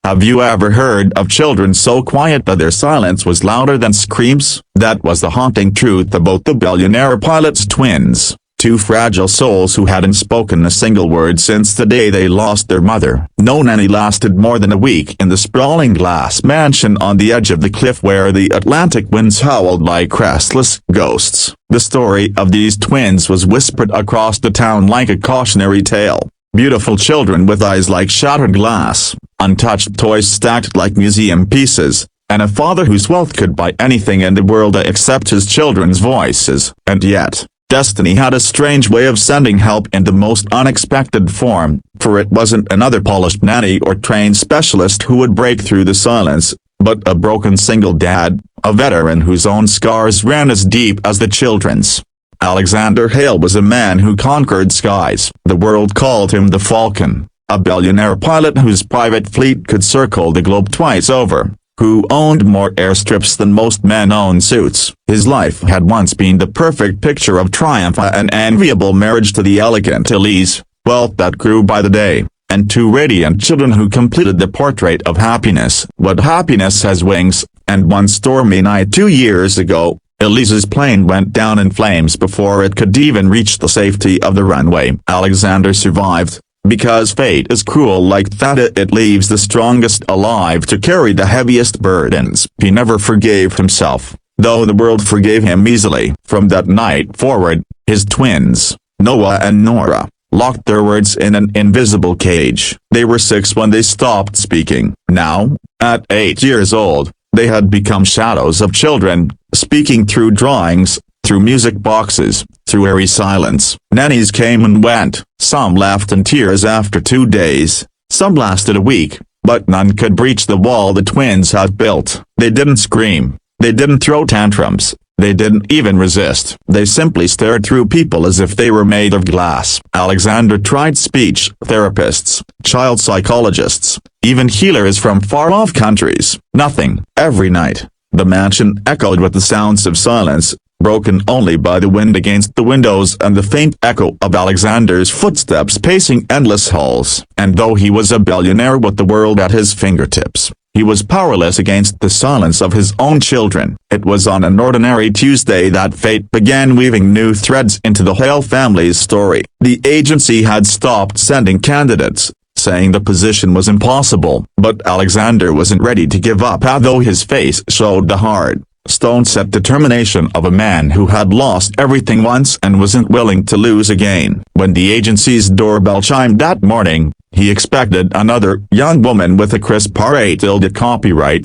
Have you ever heard of children so quiet that their silence was louder than screams? That was the haunting truth about the billionaire pilot's twins. Two fragile souls who hadn't spoken a single word since the day they lost their mother. No nanny lasted more than a week in the sprawling glass mansion on the edge of the cliff where the Atlantic winds howled like restless ghosts. The story of these twins was whispered across the town like a cautionary tale. Beautiful children with eyes like shattered glass, untouched toys stacked like museum pieces, and a father whose wealth could buy anything in the world except his children's voices. And yet, destiny had a strange way of sending help in the most unexpected form, for it wasn't another polished nanny or trained specialist who would break through the silence, but a broken single dad, a veteran whose own scars ran as deep as the children's. Alexander Hale was a man who conquered skies. The world called him the Falcon, a billionaire pilot whose private fleet could circle the globe twice over, who owned more airstrips than most men own suits. His life had once been the perfect picture of triumph, an enviable marriage to the elegant Elise, wealth that grew by the day, and two radiant children who completed the portrait of happiness. But happiness has wings, and one stormy night 2 years ago, Elise's plane went down in flames before it could even reach the safety of the runway. Alexander survived, because fate is cruel like that. It leaves the strongest alive to carry the heaviest burdens. He never forgave himself, though the world forgave him easily. From that night forward, his twins, Noah and Nora, locked their words in an invisible cage. They were 6 when they stopped speaking. Now, at 8 years old, they had become shadows of children, speaking through drawings, through music boxes, through airy silence. Nannies came and went. Some left in tears after 2 days, some lasted a week, but none could breach the wall the twins had built. They didn't scream, they didn't throw tantrums, they didn't even resist. They simply stared through people as if they were made of glass. Alexander tried speech therapists, child psychologists, even healers from far-off countries. Nothing. Every night, the mansion echoed with the sounds of silence, broken only by the wind against the windows and the faint echo of Alexander's footsteps pacing endless halls. And though he was a billionaire with the world at his fingertips, he was powerless against the silence of his own children. It was on an ordinary Tuesday that fate began weaving new threads into the Hale family's story. The agency had stopped sending candidates, saying the position was impossible, but Alexander wasn't ready to give up, although his face showed the hard, stone-set determination of a man who had lost everything once and wasn't willing to lose again. When the agency's doorbell chimed that morning, he expected another young woman with a crisp R.A. copyright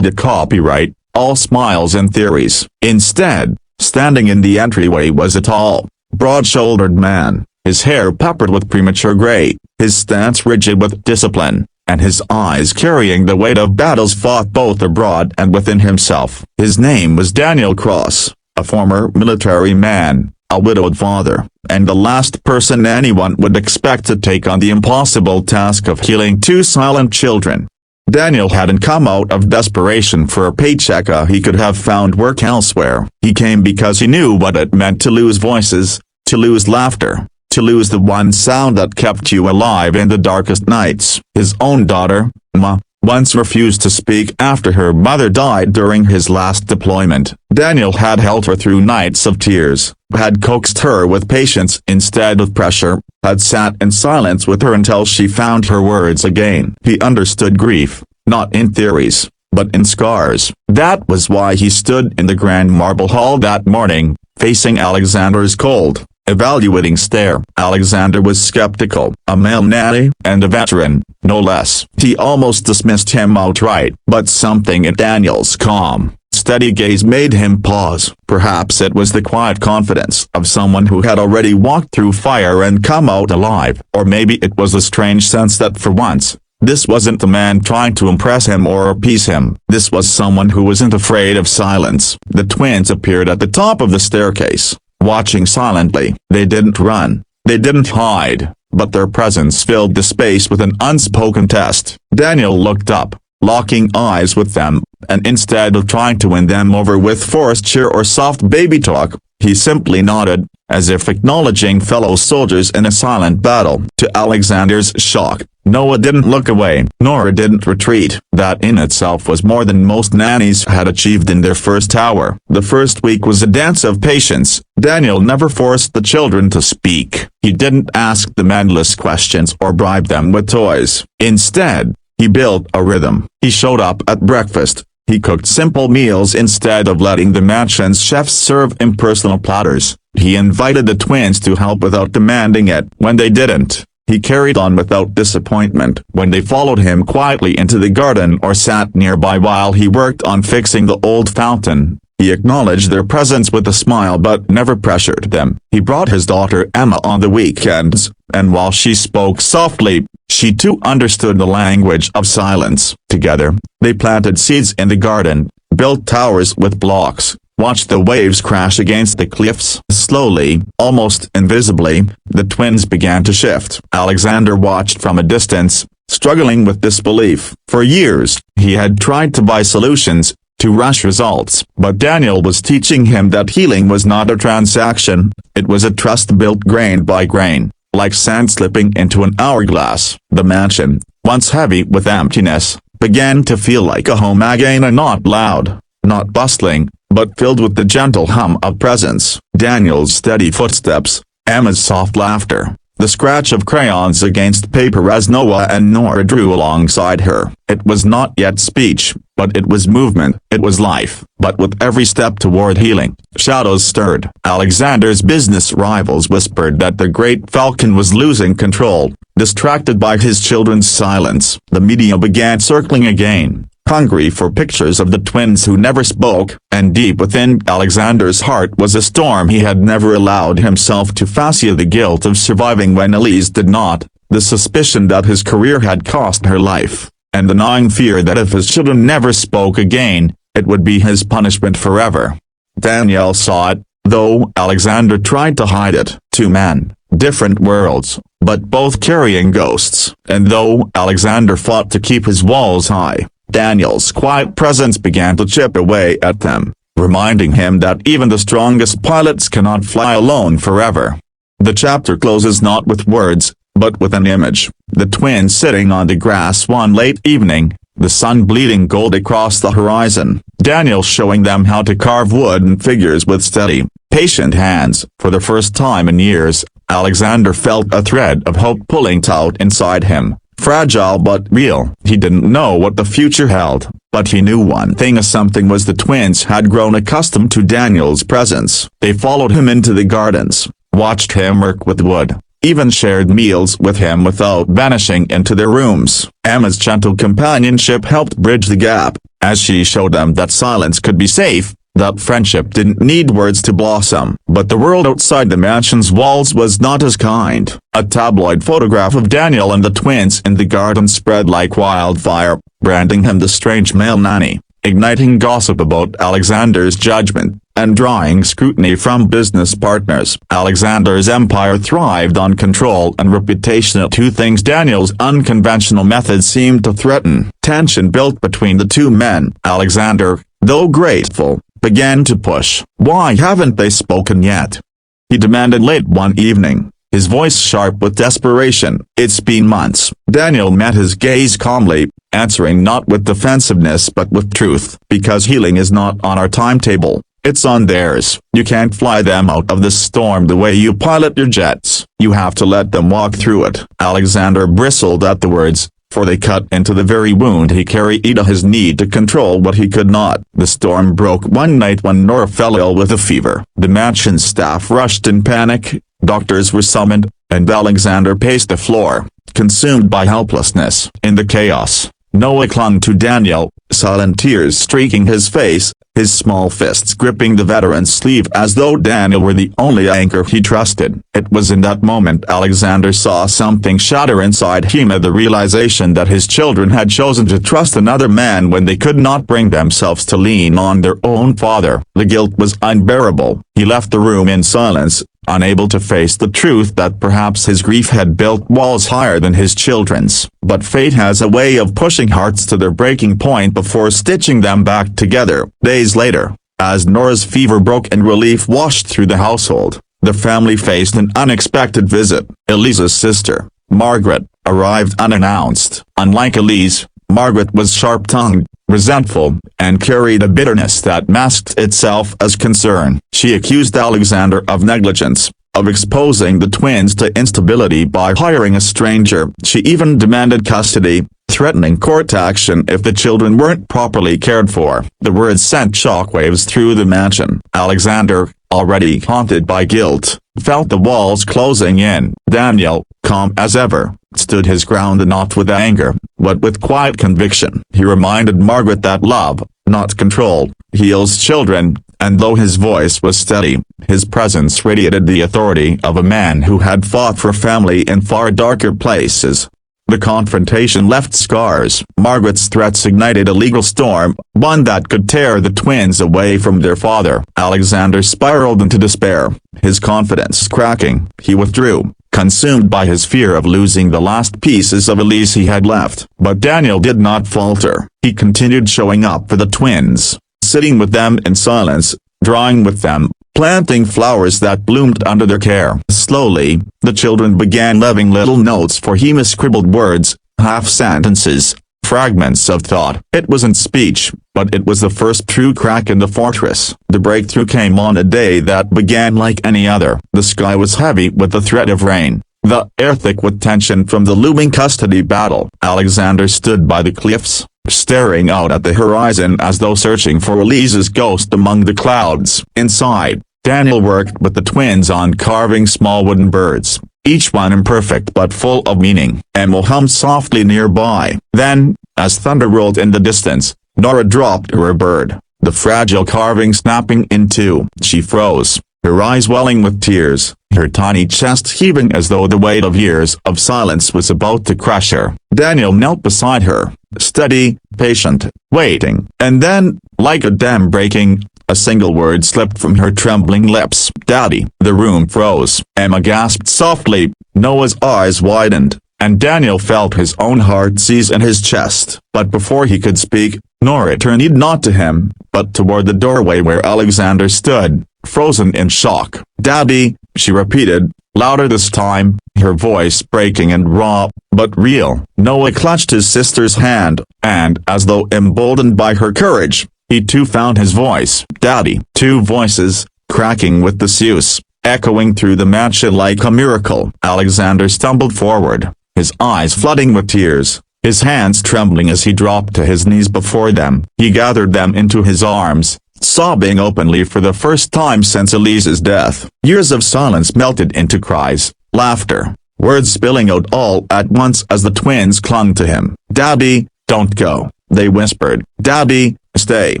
copyright, all smiles and theories. Instead, standing in the entryway was a tall, broad-shouldered man, his hair peppered with premature gray, his stance rigid with discipline, and his eyes carrying the weight of battles fought both abroad and within himself. His name was Daniel Cross, a former military man, a widowed father, and the last person anyone would expect to take on the impossible task of healing 2 silent children. Daniel hadn't come out of desperation for a paycheck. He could have found work elsewhere. He came because he knew what it meant to lose voices, to lose laughter, to lose the one sound that kept you alive in the darkest nights. His own daughter, Ma, once refused to speak after her mother died during his last deployment. Daniel had held her through nights of tears, had coaxed her with patience instead of pressure, had sat in silence with her until she found her words again. He understood grief, not in theories, but in scars. That was why he stood in the grand marble hall that morning, facing Alexander's cold, evaluating stare. Alexander was skeptical, a male nanny, and a veteran, no less. He almost dismissed him outright, but something in Daniel's calm, steady gaze made him pause. Perhaps it was the quiet confidence of someone who had already walked through fire and come out alive. Or maybe it was a strange sense that for once, this wasn't a man trying to impress him or appease him. This was someone who wasn't afraid of silence. The twins appeared at the top of the staircase, watching silently. They didn't run, they didn't hide, but their presence filled the space with an unspoken test. Daniel looked up, locking eyes with them, and instead of trying to win them over with forced cheer or soft baby talk, he simply nodded, as if acknowledging fellow soldiers in a silent battle. To Alexander's shock, Noah didn't look away. Nora didn't retreat. That in itself was more than most nannies had achieved in their first hour. The first week was a dance of patience. Daniel never forced the children to speak. He didn't ask them endless questions or bribe them with toys. Instead, he built a rhythm. He showed up at breakfast. He cooked simple meals instead of letting the mansion's chefs serve impersonal platters. He invited the twins to help without demanding it when they didn't. He carried on without disappointment when they followed him quietly into the garden or sat nearby while he worked on fixing the old fountain. He acknowledged their presence with a smile but never pressured them. He brought his daughter Emma on the weekends, and while she spoke softly, she too understood the language of silence. Together, they planted seeds in the garden, built towers with blocks, watched the waves crash against the cliffs. Slowly, almost invisibly, the twins began to shift. Alexander watched from a distance, struggling with disbelief. For years, he had tried to buy solutions, to rush results, but Daniel was teaching him that healing was not a transaction, it was a trust built grain by grain. Like sand slipping into an hourglass, the mansion, once heavy with emptiness, began to feel like a home again, and not loud, not bustling, but filled with the gentle hum of presence. Daniel's steady footsteps, Emma's soft laughter, the scratch of crayons against paper as Noah and Nora drew alongside her. It was not yet speech, but it was movement, it was life. But with every step toward healing, shadows stirred. Alexander's business rivals whispered that the great falcon was losing control. Distracted by his children's silence, the media began circling again, hungry for pictures of the twins who never spoke, and deep within Alexander's heart was a storm he had never allowed himself to face: the guilt of surviving when Elise did not, the suspicion that his career had cost her life, and the gnawing fear that if his children never spoke again, it would be his punishment forever. Daniel saw it, though Alexander tried to hide it. Two men, different worlds, but both carrying ghosts, and though Alexander fought to keep his walls high, Daniel's quiet presence began to chip away at them, reminding him that even the strongest pilots cannot fly alone forever. The chapter closes not with words, but with an image. The twins sitting on the grass one late evening, the sun bleeding gold across the horizon, Daniel showing them how to carve wooden figures with steady, patient hands. For the first time in years, Alexander felt a thread of hope pulling taut inside him. Fragile but real. He didn't know what the future held, but he knew one thing: something was the twins had grown accustomed to Daniel's presence. They followed him into the gardens, watched him work with wood, even shared meals with him without vanishing into their rooms. Emma's gentle companionship helped bridge the gap, as she showed them that silence could be safe, that friendship didn't need words to blossom. But the world outside the mansion's walls was not as kind. A tabloid photograph of Daniel and the twins in the garden spread like wildfire, branding him the strange male nanny, igniting gossip about Alexander's judgment, and drawing scrutiny from business partners. Alexander's empire thrived on control and reputation, two things Daniel's unconventional methods seemed to threaten. Tension built between the two men. Alexander, though grateful, began to push. "Why haven't they spoken yet?" he demanded late one evening, his voice sharp with desperation. "It's been months." Daniel met his gaze calmly, answering not with defensiveness but with truth. "Because healing is not on our timetable, it's on theirs. You can't fly them out of this storm the way you pilot your jets. You have to let them walk through it." Alexander bristled at the words, for they cut into the very wound he carried: his need to control what he could not. The storm broke one night when Nora fell ill with a fever. The mansion staff rushed in panic, doctors were summoned, and Alexander paced the floor, consumed by helplessness. In the chaos, Noah clung to Daniel, silent tears streaking his face, his small fists gripping the veteran's sleeve as though Daniel were the only anchor he trusted. It was in that moment Alexander saw something shatter inside him, the realization that his children had chosen to trust another man when they could not bring themselves to lean on their own father. The guilt was unbearable. He left the room in silence, unable to face the truth that perhaps his grief had built walls higher than his children's. But fate has a way of pushing hearts to their breaking point before stitching them back together. Days later, as Nora's fever broke and relief washed through the household, the family faced an unexpected visit. Elisa's sister, Margaret, arrived unannounced. Unlike Elise, Margaret was sharp-tongued, resentful, and carried a bitterness that masked itself as concern. She accused Alexander of negligence, of exposing the twins to instability by hiring a stranger. She even demanded custody, threatening court action if the children weren't properly cared for. The words sent shockwaves through the mansion. Alexander, already haunted by guilt, felt the walls closing in. Daniel, calm as ever, stood his ground, not with anger, but with quiet conviction. He reminded Margaret that love, not control, heals children, and though his voice was steady, his presence radiated the authority of a man who had fought for family in far darker places. The confrontation left scars. Margaret's threats ignited a legal storm, one that could tear the twins away from their father. Alexander spiraled into despair, his confidence cracking. He withdrew, consumed by his fear of losing the last pieces of Elise he had left. But Daniel did not falter. He continued showing up for the twins, sitting with them in silence, drawing with them, planting flowers that bloomed under their care. Slowly, the children began leaving little notes for him, scribbled words, half-sentences, fragments of thought. It wasn't speech, but it was the first true crack in the fortress. The breakthrough came on a day that began like any other. The sky was heavy with the threat of rain, the air thick with tension from the looming custody battle. Alexander stood by the cliffs, staring out at the horizon as though searching for Elise's ghost among the clouds. Inside, Daniel worked with the twins on carving small wooden birds, each one imperfect but full of meaning. Emil hummed softly nearby. Then, as thunder rolled in the distance, Nora dropped her bird, the fragile carving snapping in two. She froze, her eyes welling with tears, her tiny chest heaving as though the weight of years of silence was about to crush her. Daniel knelt beside her, steady, patient, waiting. And then, like a dam breaking, a single word slipped from her trembling lips. "Daddy." The room froze. Emma gasped softly, Noah's eyes widened, and Daniel felt his own heart seize in his chest. But before he could speak, Nora turned not to him, but toward the doorway where Alexander stood, frozen in shock. "Daddy," she repeated, louder this time, her voice breaking and raw, but real. Noah clutched his sister's hand, and, as though emboldened by her courage, he too found his voice. "Daddy." Two voices, cracking with disuse, echoing through the mansion like a miracle. Alexander stumbled forward, his eyes flooding with tears, his hands trembling as he dropped to his knees before them. He gathered them into his arms, sobbing openly for the first time since Elise's death. Years of silence melted into cries, laughter, words spilling out all at once as the twins clung to him. "Daddy, don't go," they whispered. "Daddy, stay."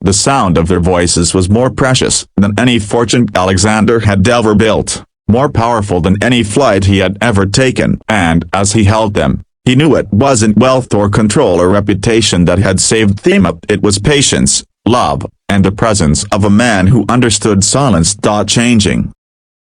The sound of their voices was more precious than any fortune Alexander had ever built, more powerful than any flight he had ever taken. And as he held them, he knew it wasn't wealth or control or reputation that had saved them. It was patience, love, and the presence of a man who understood silence. Changing,